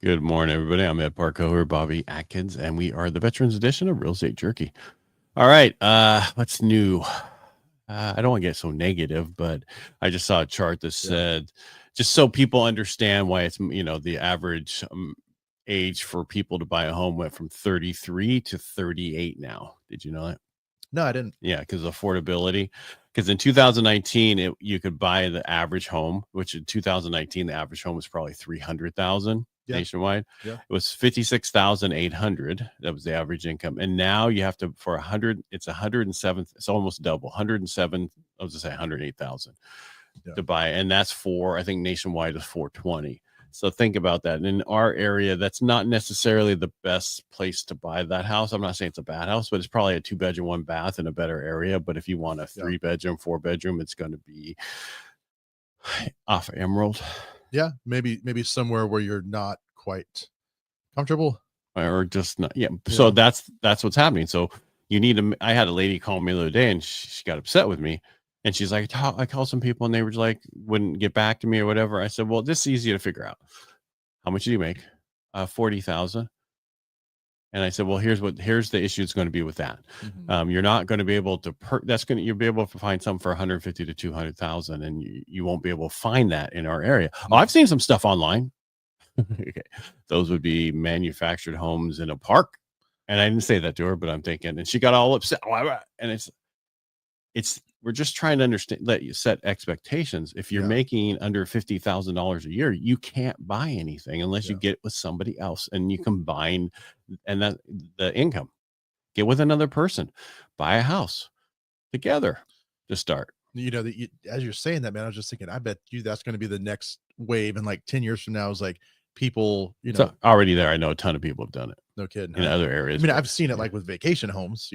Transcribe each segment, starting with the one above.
Good morning, everybody. I'm Ed Parcaut or Bobby Atkins, and we are the Veterans Edition of Real Estate Jerky. All right, what's new? I don't want to get so negative, but I just saw a chart that said, just so people understand why it's, the average age for people to buy a home went from 33 to 38 now. Did you know that? No, I didn't. Yeah, because of affordability. Because in 2019, you could buy the average home, which in 2019, the average home was probably 300,000 nationwide. Yeah. It was 56,800. That was the average income. And now you have to, for 100, it's 107. It's almost double, 107. I was going to say 108,000 to buy. And that's I think nationwide is 420. So think about that. And in our area, that's not necessarily the best place to buy that house. I'm not saying it's a bad house, but it's probably a 2-bedroom, 1 bath in a better area. But if you want a 3-bedroom, 4-bedroom, it's going to be off Emerald. Yeah, maybe somewhere where you're not quite comfortable, or just not. Yeah. So that's what's happening. So you need to. I had a lady call me the other day, and she got upset with me. And she's like, I called some people and they were like, wouldn't get back to me or whatever. I said, well, this is easy to figure out. How much do you make? 40,000. And I said, well, here's the issue is going to be with that. Mm-hmm. You're not going to be able to, you'll be able to find some for 150 to 200,000 and you won't be able to find that in our area. Mm-hmm. Oh, I've seen some stuff online. Okay. Those would be manufactured homes in a park. And I didn't say that to her, but I'm thinking, and she got all upset. And we're just trying to let you set expectations. If you're making under $50,000 a year, you can't buy anything unless you get with somebody else and you combine and that the income, get with another person, buy a house together to start. As you're saying that, man, I was just thinking, I bet you that's going to be the next wave. And like 10 years from now is like people, it's already there. I know a ton of people have done it. No kidding. In other areas. I mean, I've seen it like with vacation homes,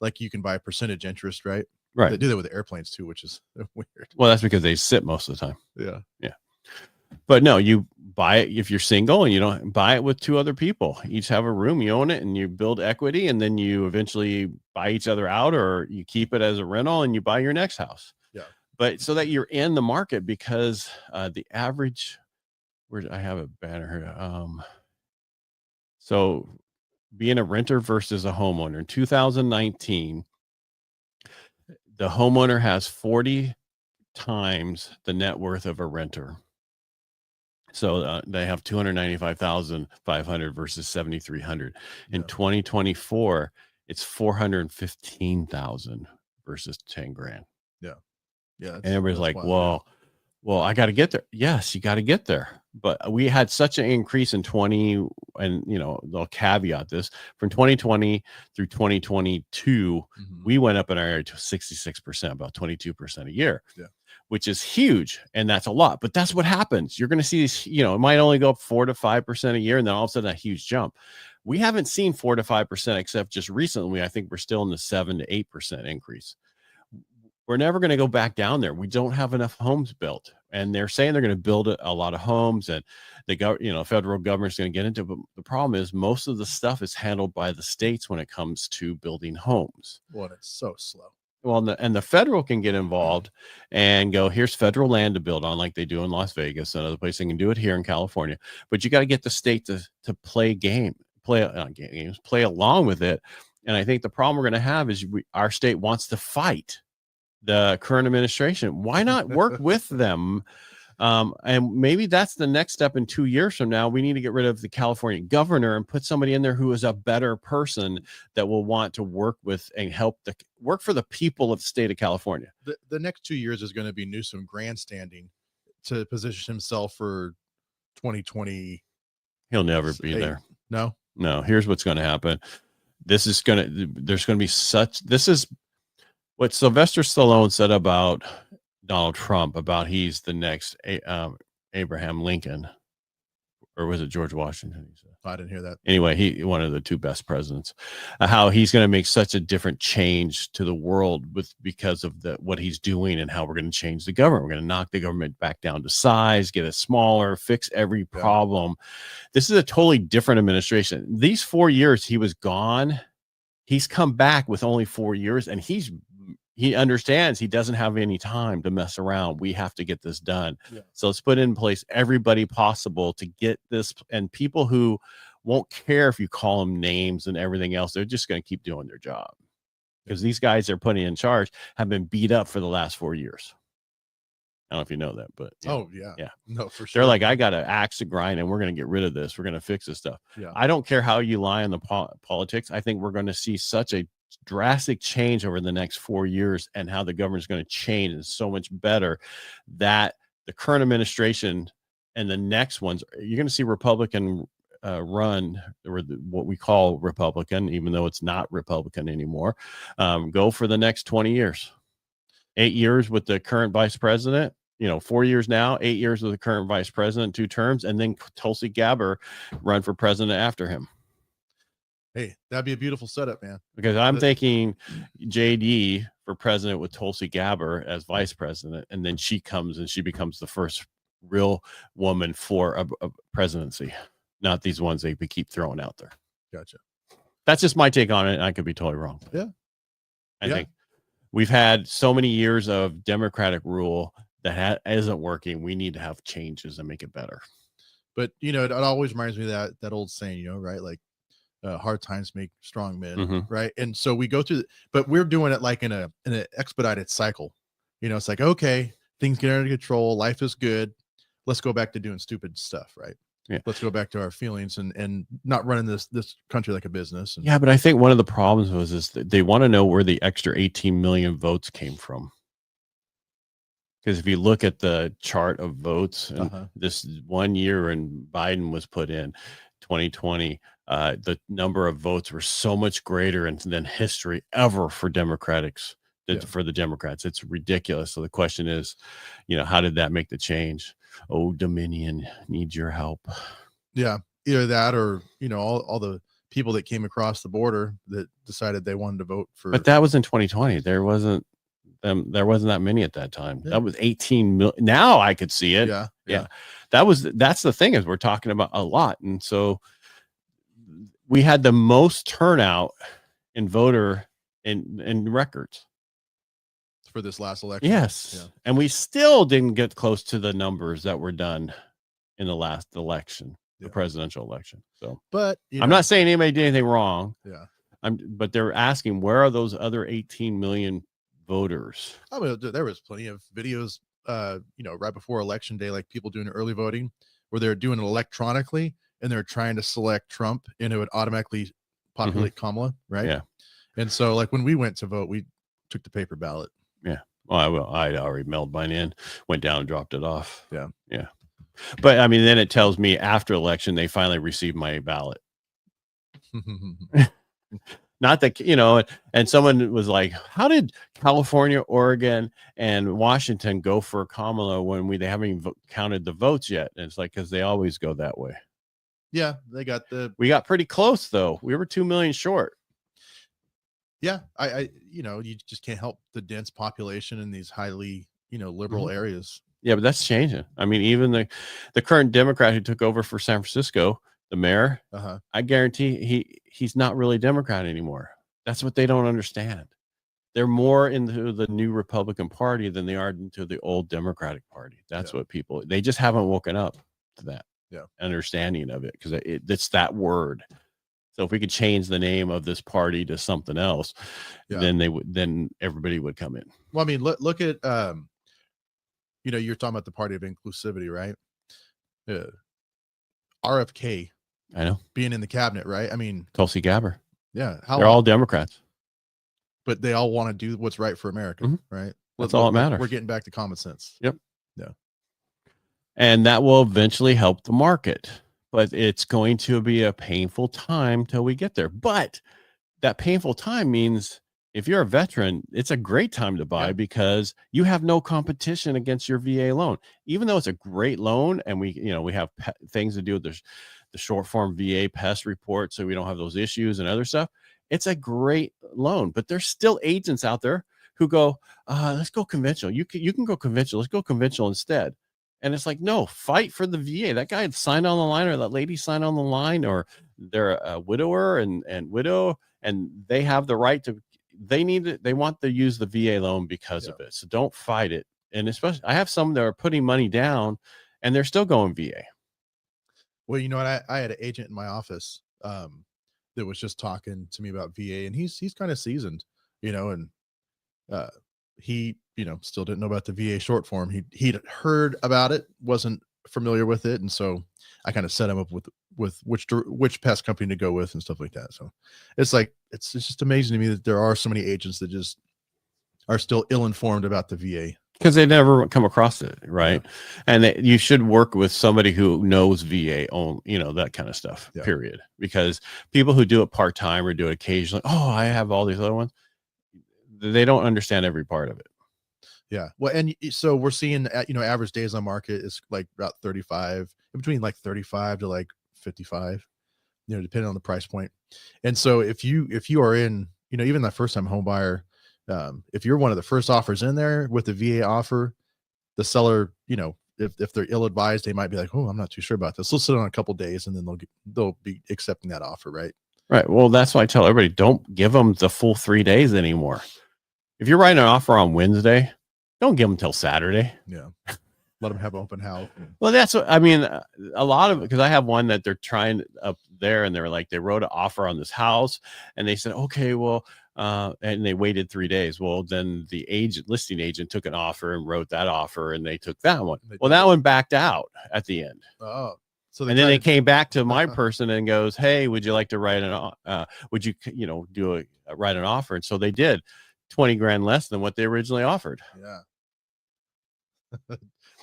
like you can buy a percentage interest, right? Right. They do that with airplanes too, which is weird. Well, that's because they sit most of the time. Yeah. But no, you buy it if you're single and you don't buy it with 2 other people. Each have a room, you own it, and you build equity, and then you eventually buy each other out, or you keep it as a rental and you buy your next house. Yeah. But so that you're in the market, because the average, where I have a banner here. So being a renter versus a homeowner in 2019. The homeowner has 40 times the net worth of a renter. So they have 295,500 versus 7,300. In 2024, it's 415,000 versus 10 grand. Yeah. And everybody's like, well, I got to get there. Yes, you got to get there. But we had such an increase in 20, and they'll caveat this, from 2020 through 2022, we went up in our area to 66%, about 22% a year, which is huge. And that's a lot, but that's what happens. You're going to see these, it might only go up 4 to 5% a year. And then all of a sudden a huge jump. We haven't seen 4 to 5%, except just recently. I think we're still in the 7 to 8% increase. We're never going to go back down there. We don't have enough homes built, and they're saying they're going to build a lot of homes, and the federal government's going to get into it. But the problem is most of the stuff is handled by the states when it comes to building homes. Well, it's so slow. Well, and the federal can get involved and go, here's federal land to build on, like they do in Las Vegas and other places. They can do it here in California, but you got to get the state to play along with it. And I think the problem we're going to have is our state wants to fight the current administration. Why not work with them? And maybe that's the next step. In 2 years from now, we need to get rid of the California governor and put somebody in there who is a better person that will want to work with and help work for the people of the state of California. The next 2 years is going to be Newsom grandstanding to position himself for 2020. He'll never be there. No. Here's what's going to happen. There's going to be this is what Sylvester Stallone said about Donald Trump, about he's the next Abraham Lincoln, or was it George Washington? He said. I didn't hear that. Anyway, he one of the 2 best presidents. How he's going to make such a different change to the world because of what he's doing, and how we're going to change the government. We're going to knock the government back down to size, get it smaller, fix every problem. This is a totally different administration. These 4 years he was gone. He's come back with only 4 years, and he's he understands he doesn't have any time to mess around. We have to get this done. Yeah. So let's put in place everybody possible to get this. And people who won't care if you call them names and everything else, they're just going to keep doing their job, because these guys they're putting in charge have been beat up for the last 4 years. I don't know if you know that, but yeah, no, for sure. They're like, I got an axe to grind, and we're going to get rid of this. We're going to fix this stuff. Yeah. I don't care how you lie on the politics. I think we're going to see such a drastic change over the next 4 years, and how the government's going to change is so much better, that the current administration and the next ones, you're going to see Republican run, or what we call Republican, even though it's not Republican anymore, go for the next 20 years. 8 years with the current vice president, 4 years now, 8 years with the current vice president, 2 terms, and then Tulsi Gabbard run for president after him. Hey, that'd be a beautiful setup, man. Because I'm thinking JD for president with Tulsi Gabbard as vice president, and then she comes and she becomes the first real woman for a presidency, not these ones they keep throwing out there. Gotcha. That's just my take on it. I could be totally wrong. Yeah. I think we've had so many years of Democratic rule that isn't working. We need to have changes and make it better. But, it always reminds me of that old saying, right? Like, hard times make strong men, right? And so we go through, but we're doing it like in an expedited cycle. It's like, okay, things get under control, life is good, let's go back to doing stupid stuff, right? Yeah, let's go back to our feelings and not running this country like a business. Yeah, but I think one of the problems is that they want to know where the extra 18 million votes came from. Because if you look at the chart of votes, and this 1 year and Biden was put in 2020, the number of votes were so much greater than history ever for Democrats. For the Democrats, it's ridiculous. So the question is, how did that make the change? Oh, Dominion needs your help. Yeah, either that or all the people that came across the border that decided they wanted to vote for. But that was in 2020. There wasn't that many at that time. That was 18 million. Now I could see it. Yeah. That's the thing, is we're talking about a lot. And so we had the most turnout in voter in records for this last election. Yes. Yeah. And we still didn't get close to the numbers that were done in the last election, the presidential election. So, but I'm not saying anybody did anything wrong. Yeah. But they're asking, where are those other 18 million voters? I mean, there was plenty of videos, right before election day, like people doing early voting where they're doing it electronically and they're trying to select Trump and it would automatically populate Kamala. Right. Yeah. And so like when we went to vote, we took the paper ballot. Yeah. Well, I'd already mailed mine in, went down and dropped it off. Yeah. Yeah. But I mean, then it tells me after election, they finally received my ballot. Not that, and someone was like, how did California, Oregon, and Washington go for Kamala when they haven't even counted the votes yet? And it's like, because they always go that way. Yeah. We got pretty close though. We were 2 million short. Yeah. I you just can't help the dense population in these highly, liberal areas. Yeah, but that's changing. I mean, even the current Democrat who took over for San Francisco, the mayor, I guarantee he's not really Democrat anymore. That's what they don't understand. They're more into the new Republican Party than they are into the old Democratic Party. That's what they just haven't woken up to that understanding of it, because it's that word. So if we could change the name of this party to something else, then everybody would come in. Well, I mean, look at you're talking about the party of inclusivity, right? RFK, I know, being in the cabinet, right? I mean, Tulsi Gabbard. Yeah, they're all Democrats, but they all want to do what's right for America, right? That's all that matters. We're getting back to common sense. Yep. Yeah, and that will eventually help the market. But it's going to be a painful time till we get there. But that painful time means if you're a veteran, it's a great time to buy because you have no competition against your VA loan. Even though it's a great loan, and we have things to do with the short form VA pest report, so we don't have those issues and other stuff. It's a great loan, but there's still agents out there who go, let's go conventional. You can go conventional. Let's go conventional instead. And it's like, no, fight for the VA. That guy signed on the line, or that lady signed on the line, or they're a widower and widow, and they have the right to they want to use the VA loan because of it. So don't fight it. And especially, I have some that are putting money down and they're still going VA. Well, you know what? I had an agent in my office that was just talking to me about VA, and he's kind of seasoned, you know, and he, you know, still didn't know about the VA short form. He'd heard about it, wasn't familiar with it, and so I kind of set him up with which pest company to go with and stuff like that. So it's like it's just amazing to me that there are so many agents that just are still ill-informed about the VA. Because they never come across it, right? Yeah. And you should work with somebody who knows VA on, you know, that kind of stuff, period. Because people who do it part-time or do it occasionally, oh, I have all these other ones, they don't understand every part of it. Yeah. Well, and so we're seeing, you know, average days on market is like about 35, in between like 35 to like 55, you know, depending on the price point. And so if you are in, you know, even that first time home buyer, if you're one of the first offers in there with the VA offer, the seller, you know, if they're ill-advised, they might be like, oh, I'm not too sure about this. They'll sit on a couple of days and then they'll be accepting that offer. Right. Right. Well, that's why I tell everybody, don't give them the full 3 days anymore. If you're writing an offer on Wednesday, don't give them till Saturday. Yeah. Let them have open house. Well, that's what I mean. A lot of, because I have one that they're trying up there and they're like, they wrote an offer on this house and they said, okay, well, and they waited 3 days. Well, then the listing agent took an offer and wrote that offer and they took that one. Well, that one backed out at the end. Oh, so and then they came back to my person and goes, hey, would you like to write would you, you know, write an offer? And so they did 20 grand less than what they originally offered. Yeah.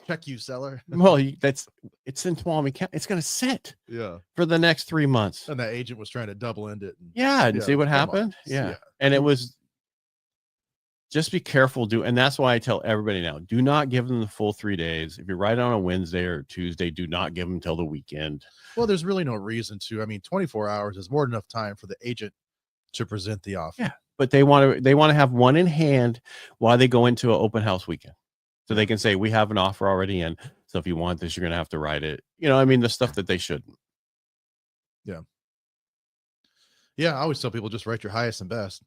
Check you, seller. Well, it's in Tuolumne County. It's going to sit for the next 3 months. And that agent was trying to double end it. And see what happened. Yeah. And it was just be careful. And that's why I tell everybody now, do not give them the full 3 days. If you're right on a Wednesday or Tuesday, do not give them till the weekend. Well, there's really no reason to. I mean, 24 hours is more than enough time for the agent to present the offer. Yeah. But they want to have one in hand while they go into an open house weekend. So they can say, we have an offer already in. So if you want this, you're going to have to write it. You know, I mean, the stuff that they shouldn't. Yeah. Yeah. I always tell people just write your highest and best.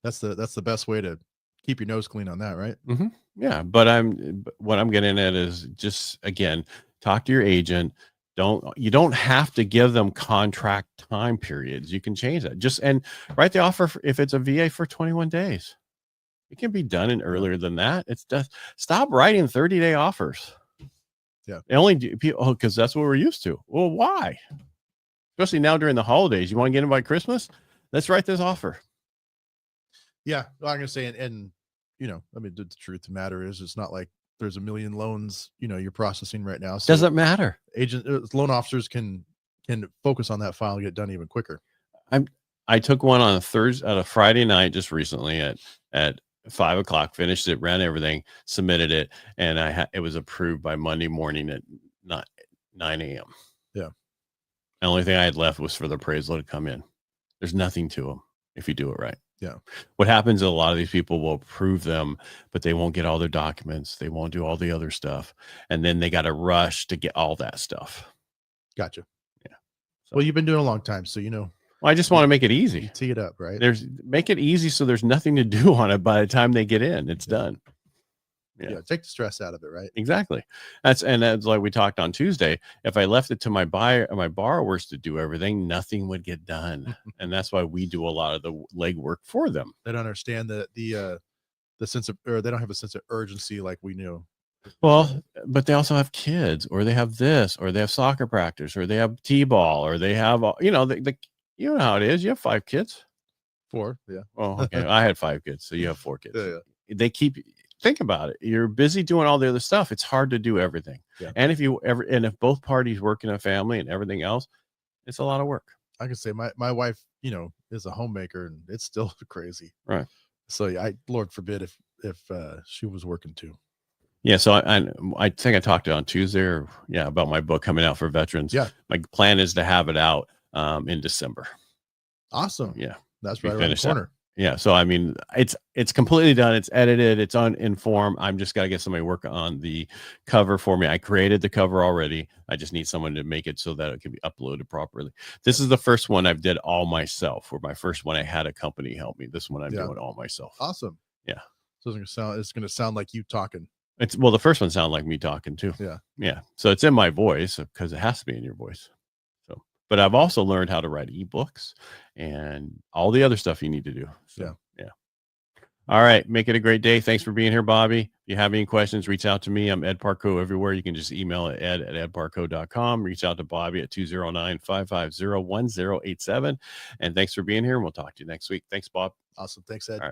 That's the best way to keep your nose clean on that. Right. Mm-hmm. Yeah. But what I'm getting at is just, again, talk to your agent. You don't have to give them contract time periods. You can change that. And write the offer if it's a VA for 21 days. It can be done in earlier than that. It's just stop writing 30-day offers. Yeah. They only do people because that's what we're used to. Well, why? Especially now during the holidays. You want to get in by Christmas? Let's write this offer. Yeah. Well, I'm going to say, and you know, I mean, the truth of the matter is it's not like there's a million loans, you know, you're processing right now. So doesn't matter. Loan officers can focus on that file and get it done even quicker. I took one on a Friday night just recently at 5 o'clock, finished it, ran everything, submitted it, and it was approved by Monday morning at 9 a.m. Yeah. The only thing I had left was for the appraisal to come in. There's nothing to them if you do it right. Yeah. What happens is a lot of these people will approve them, but they won't get all their documents. They won't do all the other stuff. And then they got to rush to get all that stuff. Gotcha. Yeah. So, well, you've been doing a long time, so you know. Well, I just want to make it easy. Tee it up, right? Make it easy so there's nothing to do on it by the time they get in. It's done. Yeah. Take the stress out of it, right? Exactly. That's like we talked on Tuesday. If I left it to my borrowers to do everything, nothing would get done. And that's why we do a lot of the legwork for them. They don't understand the sense of, or they don't have a sense of urgency like we knew. Well, but they also have kids, or they have this, or they have soccer practice, or they have t-ball, or they have, you know how it is. You have 5 kids. 4. Yeah. Oh, okay. I had 5 kids. So you have 4 kids. Yeah. Think about it. You're busy doing all the other stuff. It's hard to do everything. Yeah. And if both parties work in a family and everything else, it's a lot of work. I can say my wife, you know, is a homemaker and it's still crazy. Right. So Lord forbid if she was working too. Yeah. So I think I talked on Tuesday about my book coming out for veterans. Yeah. My plan is to have it out in December. Awesome. Yeah. That's right around the corner. Yeah. So, I mean, it's completely done. It's edited. It's on Inform. I'm just got to get somebody work on the cover for me. I created the cover already. I just need someone to make it so that it can be uploaded properly. This is the first one I've did all myself. Where my first one, I had a company help me. This one I'm doing all myself. Awesome. Yeah. So it's going to sound like you talking. Well, the first one sounded like me talking too. Yeah. Yeah. So it's in my voice because it has to be in your voice. So, but I've also learned how to write ebooks and all the other stuff you need to do. So, yeah. All right. Make it a great day. Thanks for being here, Bobby. If you have any questions, reach out to me. I'm Ed Parcaut everywhere. You can just email it ed@edparcaut.com. Reach out to Bobby at 209-550-1087. And thanks for being here. And we'll talk to you next week. Thanks, Bob. Awesome. Thanks, Ed. All right.